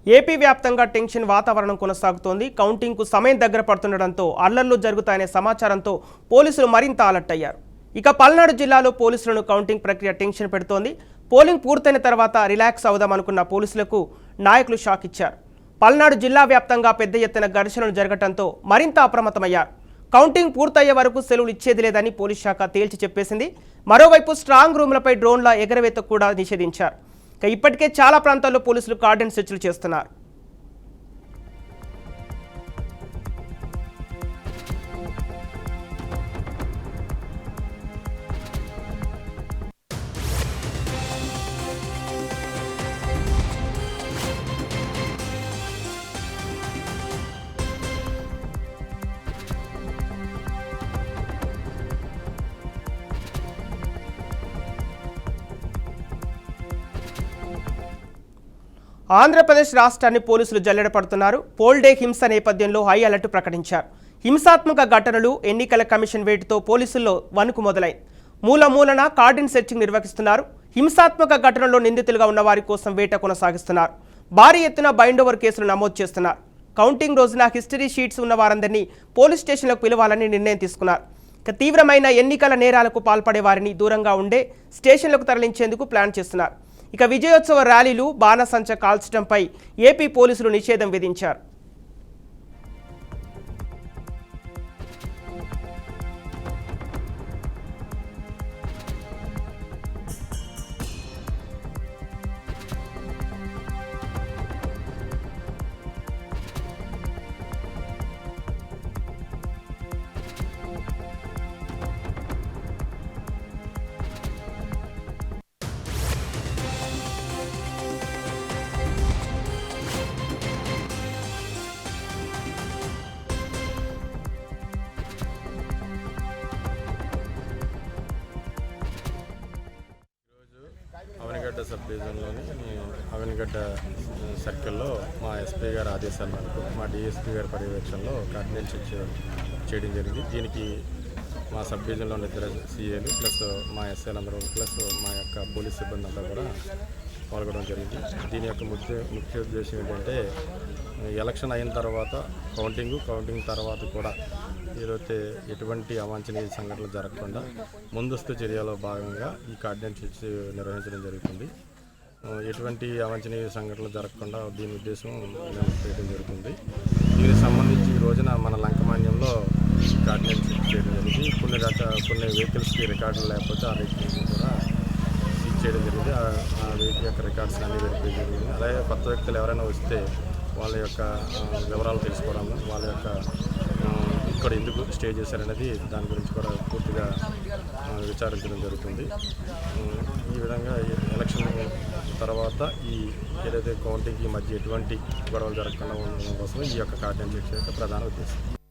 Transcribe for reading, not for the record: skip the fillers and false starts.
AP వ్యాప్తంగా tension వాతావరణం కొనసాగుతోంది. కౌంటింగ్కు సమయం దగ్గర పడుతుండటంతో అల్లర్లు జరుగుతాయనే సమాచారంతో పోలీసులు మరింత అలర్ట్ అయ్యారు. ఇక పల్నాడు జిల్లాలో పోలీసులను కౌంటింగ్ ప్రక్రియ టెన్షన్ పెడుతోంది. పోలింగ్ పూర్తయిన తర్వాత రిలాక్స్ అవుదామనుకున్న పోలీసులకు నాయకులు షాక్ ఇచ్చారు. పల్నాడు జిల్లా వ్యాప్తంగా పెద్ద ఎత్తున ఘర్షణలు జరగడంతో మరింత అప్రమత్తమయ్యారు. కౌంటింగ్ పూర్తయ్యే వరకు సెలవులు ఇచ్చేది లేదని పోలీస్ శాఖ తేల్చి చెప్పేసింది. మరోవైపు స్ట్రాంగ్ రూమ్లపై డ్రోన్ల ఎగరవేత కూడా నిషేధించారు. ఇప్పటికే చాలా ప్రాంతాల్లో పోలీసులు కార్డన్ సెర్చ్లు చేస్తున్నారు. ఆంధ్రప్రదేశ్ రాష్ట్రాన్ని పోలీసులు జల్లెడ పడుతున్నారు. పోల్ డే హింస నేపథ్యంలో హై అలర్ట్ ప్రకటించారు. హింసాత్మక ఘటనలు, ఎన్నికల కమిషన్ వేటుతో పోలీసుల్లో వణుకు మొదలైంది. మూలన కార్డన్ సెర్చింగ్ నిర్వహిస్తున్నారు. హింసాత్మక ఘటనలో నిందితులుగా ఉన్న వారి కోసం వేట కొనసాగిస్తున్నారు. భారీ ఎత్తున బైండ్ ఓవర్ కేసులు నమోదు చేస్తున్నారు. కౌంటింగ్ రోజున హిస్టరీ షీట్స్ ఉన్న వారందరినీ పోలీస్ స్టేషన్లకు పిలవాలని నిర్ణయం తీసుకున్నారు. తీవ్రమైన ఎన్నికల నేరాలకు పాల్పడే వారిని దూరంగా ఉండే స్టేషన్లకు తరలించేందుకు ప్లాన్ చేస్తున్నారు. ఇక విజయోత్సవ ర్యాలీలు, బాణసంచ కాల్చడంపై ఏపీ పోలీసులు నిషేధం విధించారు. అవనిగడ్డ సబ్ డివిజన్లోని అవనిగడ్డ సర్కిల్లో మా ఎస్పీ గారి ఆదేశాల మేరకు మా డిఎస్పీ గారి పర్యవేక్షణలో కార్డినెన్స్ చేయడం జరిగింది. దీనికి మా సబ్ డివిజన్లో ఉన్న ఇద్దరు సిఏలు ప్లస్ మా ఎస్ఐలు అందరూ ప్లస్ మా యొక్క పోలీస్ సిబ్బంది అంతా కూడా పాల్గొనడం జరిగింది. దీని యొక్క ముఖ్య ఉద్దేశం ఏంటంటే ఎలక్షన్ అయిన తర్వాత కౌంటింగ్ తర్వాత కూడా ఏదైతే ఎటువంటి అవాంఛనీయ సంఘటనలు జరగకుండా ముందస్తు చర్యలో భాగంగా ఈ కార్డినెన్స్ నిర్వహించడం జరుగుతుంది. ఎటువంటి అవాంఛనీయ సంఘటనలు జరగకుండా దీని ఉద్దేశం చేయడం జరుగుతుంది. దీనికి సంబంధించి ఈ రోజున మన లంకమాన్యంలో కార్డినెన్స్ చేయడం జరిగింది. కొన్ని వెహికల్స్కి రికార్డులు లేకపోతే ఆ వెహికల్స్ని కూడా సీజ్ చేయడం జరిగింది. ఆ వెహికల్ యొక్క రికార్డ్స్ అన్నీ వెరిఫై జరిగింది. అలాగే కొత్త వ్యక్తులు ఎవరైనా వస్తే వాళ్ళ యొక్క వివరాలు తెలుసుకోవడం, వాళ్ళ యొక్క ఇక్కడ ఎందుకు స్టే చేశారనేది దాని గురించి కూడా పూర్తిగా విచారించడం జరుగుతుంది. ఈ విధంగా ఎలక్షన్ తర్వాత ఈ ఏదైతే కౌంటింగ్కి మధ్య ఎటువంటి గొడవలు జరగకుండా ఉండడం కోసం ఈ యొక్క కార్డినెన్స్ యొక్క ప్రధాన ఉద్దేశం.